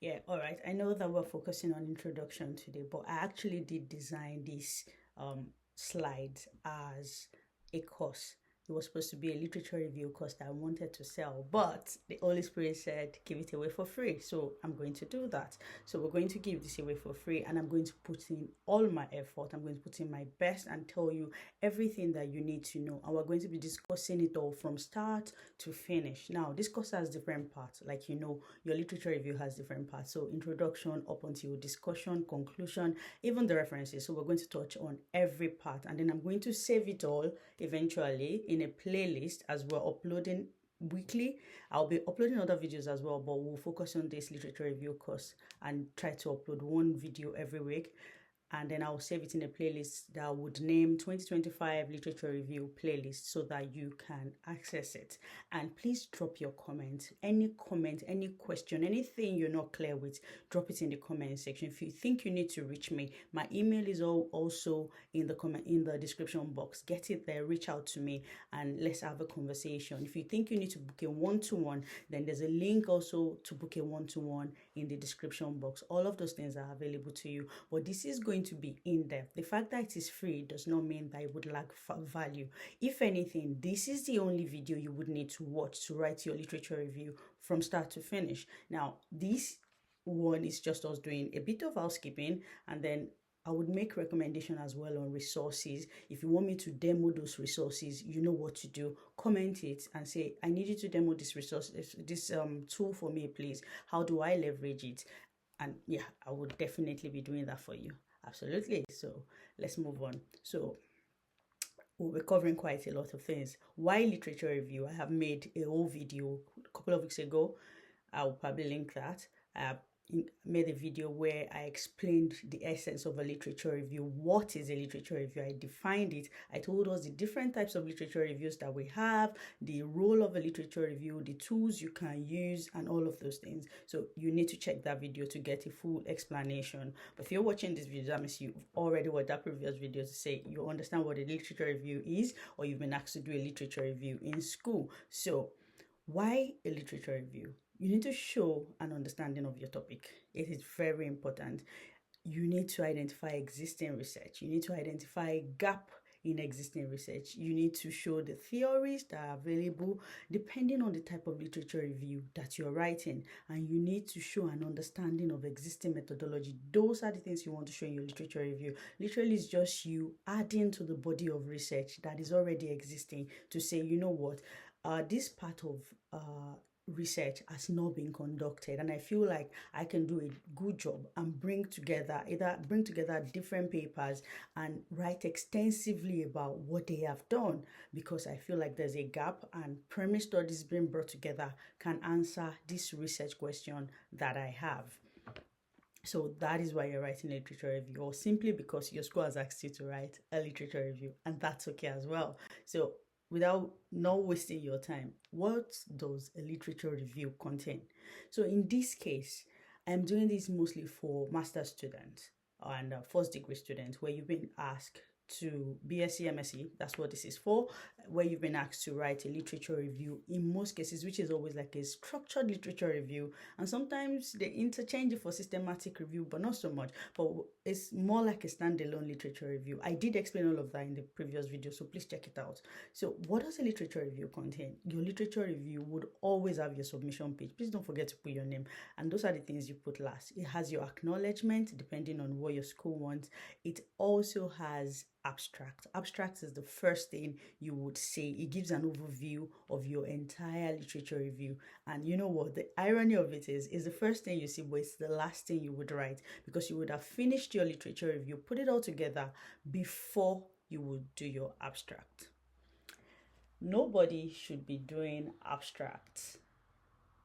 Yeah, all right. I know that we're focusing on introduction today, but I actually did design these slides as a course. It was supposed to be a literature review course that I wanted to sell, but the Holy Spirit said, give it away for free. So I'm going to do that. So we're going to give this away for free, and I'm going to put in all my effort. I'm going to put in my best and tell you everything that you need to know. And we're going to be discussing it all from start to finish. Now, this course has different parts. Like, your literature review has different parts. So introduction up until discussion, conclusion, even the references. So we're going to touch on every part, and then I'm going to save it all eventually in a playlist as we're uploading weekly. I'll be uploading other videos as well, but we'll focus on this literature review course and try to upload one video every week, and then I'll save it in a playlist that I would name 2025 Literature Review Playlist so that you can access it. And please drop your comment, any question, anything you're not clear with, drop it in the comment section. If you think you need to reach me, my email is also in the description box. Get it there, reach out to me, and let's have a conversation. If you think you need to book a one-to-one, then there's a link also to book a one-to-one in the description box. All of those things are available to you, but this is going to be in depth. The fact that it is free does not mean that it would lack value. If anything, this is the only video you would need to watch to write your literature review from start to finish. Now, this one is just us doing a bit of housekeeping, and then I would make recommendation as well on resources. If you want me to demo those resources, you know what to do. Comment it and say, I need you to demo this resource, this tool for me, please. How do I leverage it? And yeah, I would definitely be doing that for you. Absolutely. So let's move on. So we'll be covering quite a lot of things. Why literature review? I have made a whole video a couple of weeks ago. I'll probably link that. I have made a video where I explained the essence of a literature review. What is a literature review? I defined it. I told us the different types of literature reviews that we have, the role of a literature review, the tools you can use, and all of those things. So you need to check that video to get a full explanation. But if you're watching this video, that means you've already watched that previous video to say you understand what a literature review is, or you've been asked to do a literature review in school. So why a literature review? You need to show an understanding of your topic. It is very important. You need to identify existing research. You need to identify gap in existing research. You need to show the theories that are available depending on the type of literature review that you're writing. And you need to show an understanding of existing methodology. Those are the things you want to show in your literature review. Literally, it's just you adding to the body of research that is already existing to say, you know what, this part of research has not been conducted, and I feel like I can do a good job and bring together different papers and write extensively about what they have done, because I feel like there's a gap, and primary studies being brought together can answer this research question that I have. So that is why you're writing a literature review, or simply because your school has asked you to write a literature review, and that's okay as well. So without not wasting your time, what does a literature review contain? So in this case, I'm doing this mostly for master's students and first degree students, where you've been asked to BSc, MSc, that's what this is for, where you've been asked to write a literature review in most cases, which is always like a structured literature review. And sometimes they interchange it for systematic review, but not so much. But it's more like a standalone literature review. I did explain all of that in the previous video, so please check it out. So what does a literature review contain? Your literature review would always have your submission page. Please don't forget to put your name. And those are the things you put last. It has your acknowledgement, depending on what your school wants. It also has abstract. Abstract is the first thing you would say. It gives an overview of your entire literature review. And you know what? The irony of it is the first thing you see, but it's the last thing you would write, because you would have finished your literature review, put it all together before you would do your abstract. Nobody should be doing abstracts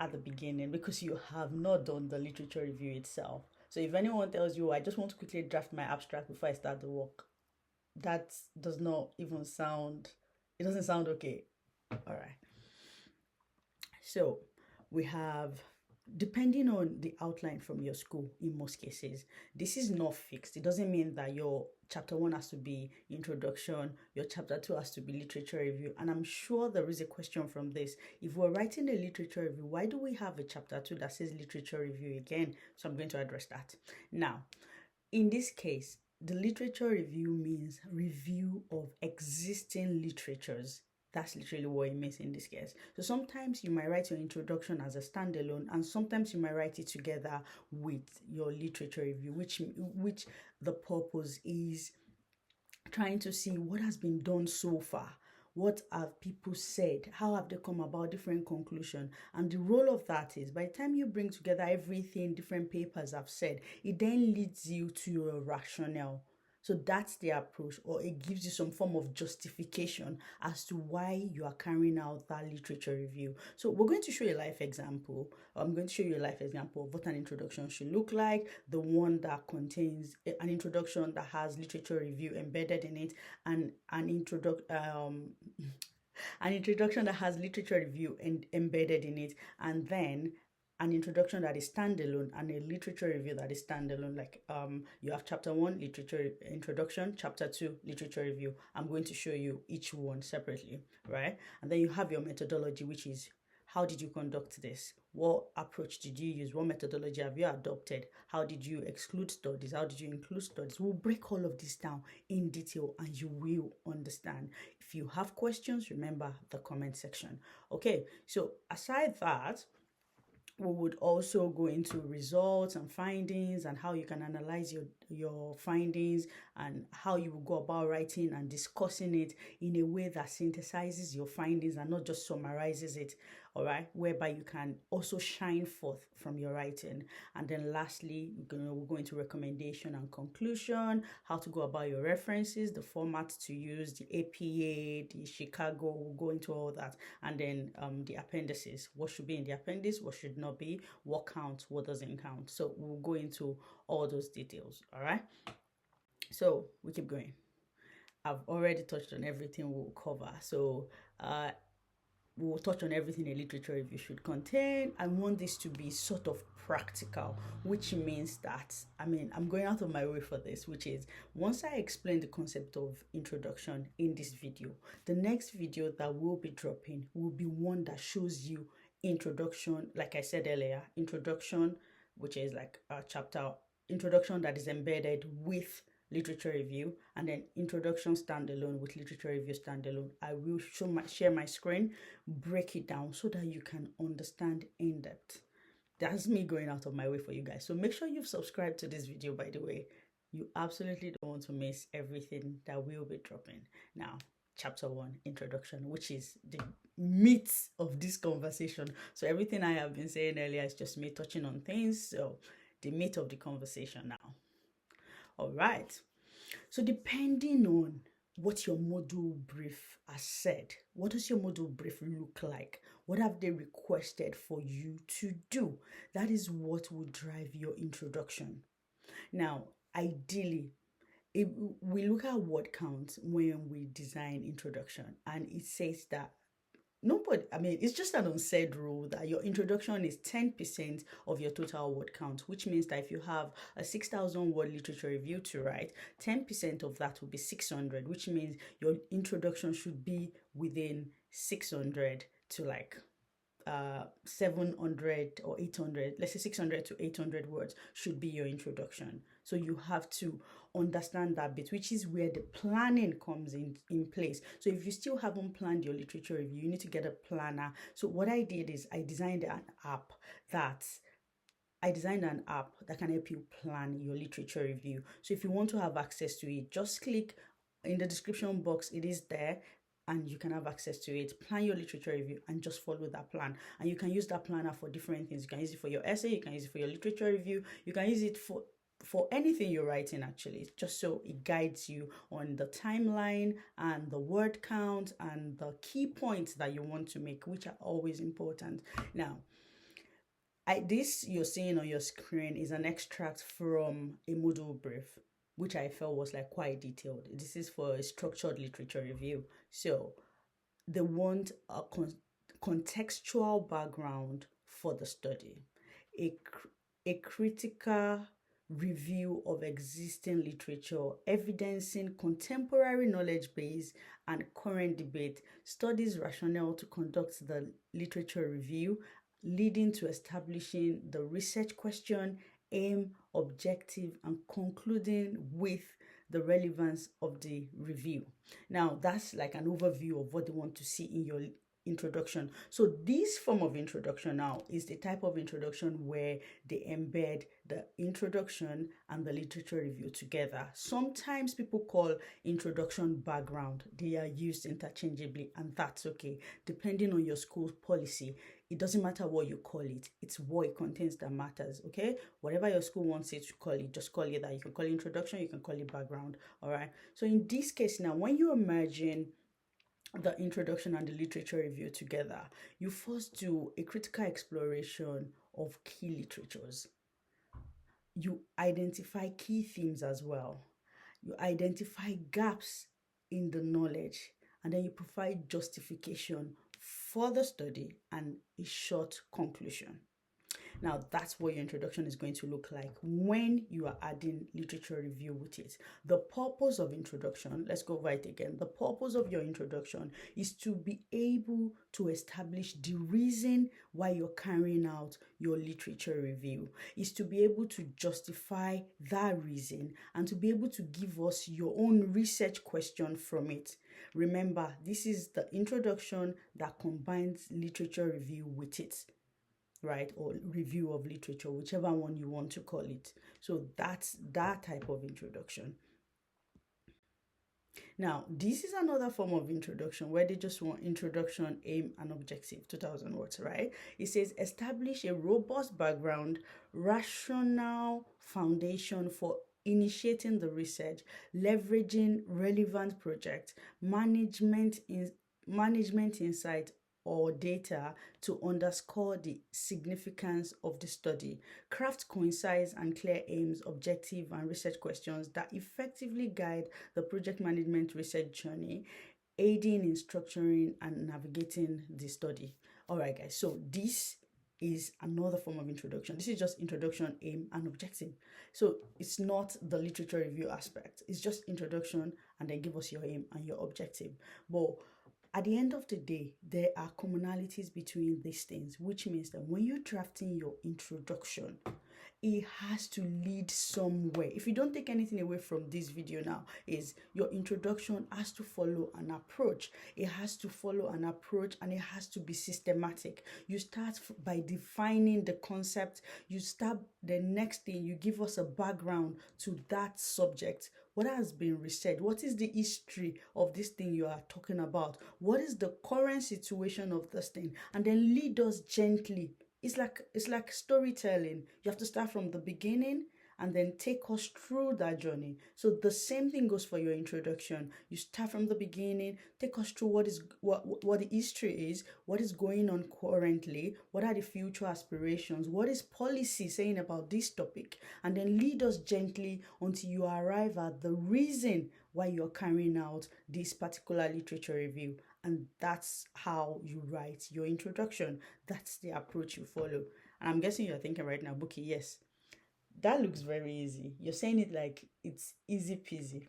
at the beginning because you have not done the literature review itself. So if anyone tells you, I just want to quickly draft my abstract before I start the work, that does not even sound, it doesn't sound okay. All right. So we have depending on the outline from your school, in most cases, this is not fixed. It doesn't mean that your chapter one has to be introduction, your chapter two has to be literature review. And I'm sure there is a question from this. If we're writing a literature review, why do we have a chapter two that says literature review again? So I'm going to address that. Now, in this case, the literature review means review of existing literatures. That's literally what it means in this case. So sometimes you might write your introduction as a standalone, and sometimes you might write it together with your literature review, which the purpose is trying to see what has been done so far. What have people said? How have they come about different conclusion? And the role of that is, by the time you bring together everything different papers have said, it then leads you to your rationale. So that's the approach, or it gives you some form of justification as to why you are carrying out that literature review. So we're going to show you a life example. I'm going to show you a life example of what an introduction should look like, the one that contains an introduction that has literature review embedded in it, and an introduction that has literature review embedded in it, and then an introduction that is standalone and a literature review that is standalone. Like you have chapter one, literature introduction, chapter two, literature review. I'm going to show you each one separately, right? And then you have your methodology, which is, how did you conduct this? What approach did you use? What methodology have you adopted? How did you exclude studies? How did you include studies? We'll break all of this down in detail and you will understand. If you have questions, remember the comment section. Okay, so aside that, we would also go into results and findings and how you can analyze your findings and how you will go about writing and discussing it in a way that synthesizes your findings and not just summarizes it, all right, whereby you can also shine forth from your writing. And then lastly, we'll go into recommendation and conclusion, how to go about your references, the format to use, the APA, the Chicago, we'll go into all that. And then the appendices, what should be in the appendix, what should not be, what counts, what doesn't count. So we'll go into all those details, all right? So we keep going. I've already touched on everything we'll cover. So we'll touch on everything a literature review should contain. I want this to be sort of practical, which means that, I'm going out of my way for this, which is, once I explain the concept of introduction in this video, the next video that we'll be dropping will be one that shows you introduction, like I said earlier, introduction, which is like a chapter introduction that is embedded with literature review, and then introduction standalone with literature review standalone. I will share my screen, break it down so that you can understand in depth. That's me going out of my way for you guys. So make sure you've subscribed to this video, by the way. You absolutely don't want to miss everything that we'll be dropping. Now, chapter one, introduction, which is the meat of this conversation. So everything I have been saying earlier is just me touching on things. So the meat of the conversation now. All right. So depending on what your module brief has said, what does your module brief look like? What have they requested for you to do? That is what will drive your introduction. Now, ideally, we look at word count when we design introduction, and it says that it's just an unsaid rule that your introduction is 10% of your total word count, which means that if you have a 6,000 word literature review to write, 10% of that will be 600, which means your introduction should be within 600 to 700 or 800, let's say 600 to 800 words should be your introduction. So you have to understand that bit, which is where the planning comes in place. So if you still haven't planned your literature review, you need to get a planner. So what I did is I designed an app that can help you plan your literature review. So if you want to have access to it, just click in the description box. It is there, and you can have access to it. Plan your literature review and just follow that plan. And you can use that planner for different things. You can use it for your essay, you can use it for your literature review, you can use it for anything you're writing, actually, just so it guides you on the timeline and the word count and the key points that you want to make, which are always important. Now, this you're seeing on your screen is an extract from a module brief, which I felt was quite detailed. This is for a structured literature review. So they want a contextual background for the study. a, a critical review of existing literature, evidencing contemporary knowledge base and current debate, studies rationale to conduct the literature review, leading to establishing the research question, aim, objective, and concluding with the relevance of the review. Now, that's like an overview of what they want to see in your introduction. So this form of introduction now is the type of introduction where they embed the introduction and the literature review together. Sometimes people call introduction background. They are used interchangeably, and that's okay. Depending on your school policy, it doesn't matter what you call it. It's what it contains that matters, okay? Whatever your school wants it to call it, just call it that. You can call it introduction, you can call it background, all right? So in this case now, when you're merging the introduction and the literature review together, you first do a critical exploration of key literatures. You identify key themes as well. You identify gaps in the knowledge, and then you provide justification for the study and a short conclusion. Now, that's what your introduction is going to look like when you are adding literature review with it. The purpose of introduction, let's go over it again. The purpose of your introduction is to be able to establish the reason why you're carrying out your literature review, is to be able to justify that reason and to be able to give us your own research question from it. Remember, this is the introduction that combines literature review with it, right? Or review of literature, whichever one you want to call it. So that's that type of introduction. Now, this is another form of introduction where they just want introduction, aim, and objective, 2000 words, right? It says establish a robust background, rational foundation for initiating the research, leveraging relevant projects, management insight or data to underscore the significance of the study. Craft concise and clear aims, objective, and research questions that effectively guide the project management research journey, aiding in structuring and navigating the study. All right, guys, so this is another form of introduction. This is just introduction, aim, and objective. So it's not the literature review aspect. It's just introduction and then give us your aim and your objective. But at the end of the day, there are commonalities between these things, which means that when you're drafting your introduction, it has to lead somewhere. If you don't take anything away from this video now, is your introduction has to follow an approach. It has to follow an approach and it has to be systematic. You start by defining the concept. You start the next thing, you give us a background to that subject. What has been researched? What is the history of this thing you are talking about? What is the current situation of this thing? And then lead us gently. It's like storytelling. You have to start from the beginning and then take us through that journey. So the same thing goes for your introduction. You start from the beginning, take us through what the history is, what is going on currently, what are the future aspirations, what is policy saying about this topic, and then lead us gently until you arrive at the reason why you're carrying out this particular literature review. And that's how you write your introduction. That's the approach you follow. And I'm guessing you're thinking right now, Bookie, yes, that looks very easy. You're saying it like it's easy peasy.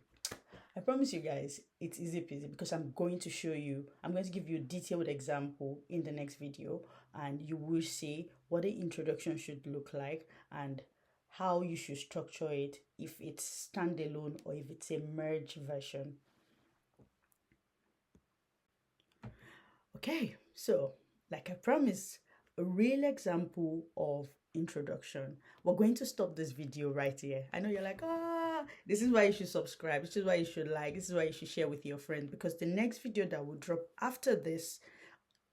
I promise you guys, it's easy peasy because I'm going to show you, I'm going to give you a detailed example in the next video, and you will see what the introduction should look like and how you should structure it, if it's standalone or if it's a merge version. Okay, so like I promised, a real example of introduction. We're going to stop this video right here. I know you're like, this is why you should subscribe, this is why you should like, this is why you should share with your friends, because the next video that will drop after this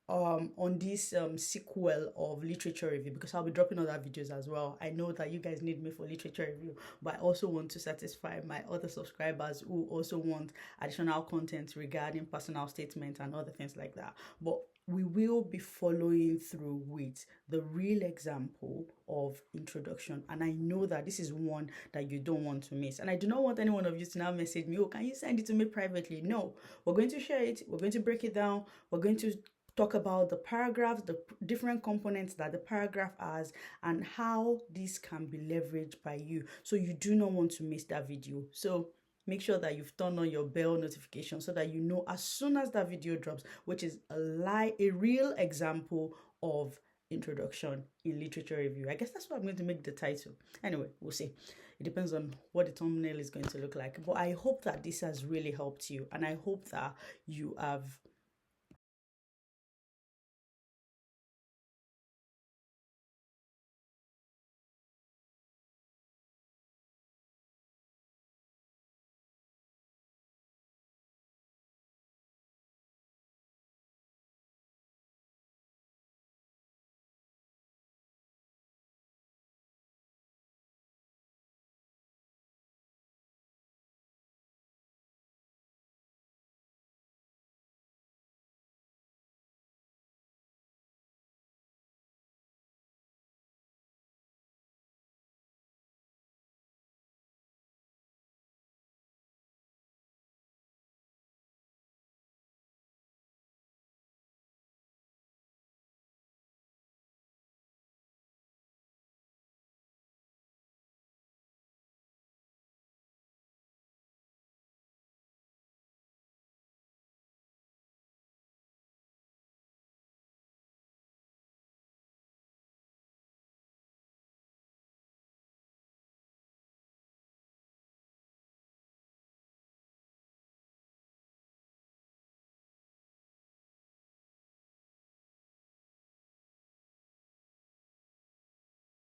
on this sequel of literature review, because I'll be dropping other videos as well. I know that you guys need me for literature review, but I also want to satisfy my other subscribers who also want additional content regarding personal statements and other things like that. But we will be following through with the real example of introduction, and I know that this is one that you don't want to miss, and I do not want any one of you to now message me, oh, can you send it to me privately? No, we're going to share it, we're going to break it down, we're going to talk about the paragraphs, the different components that the paragraph has, and how this can be leveraged by you. So you do not want to miss that video. So make sure that you've turned on your bell notification so that you know as soon as that video drops, which is a real example of introduction in literature review. I guess that's what I'm going to make the title. Anyway, we'll see. It depends on what the thumbnail is going to look like. But I hope that this has really helped you, and I hope that you have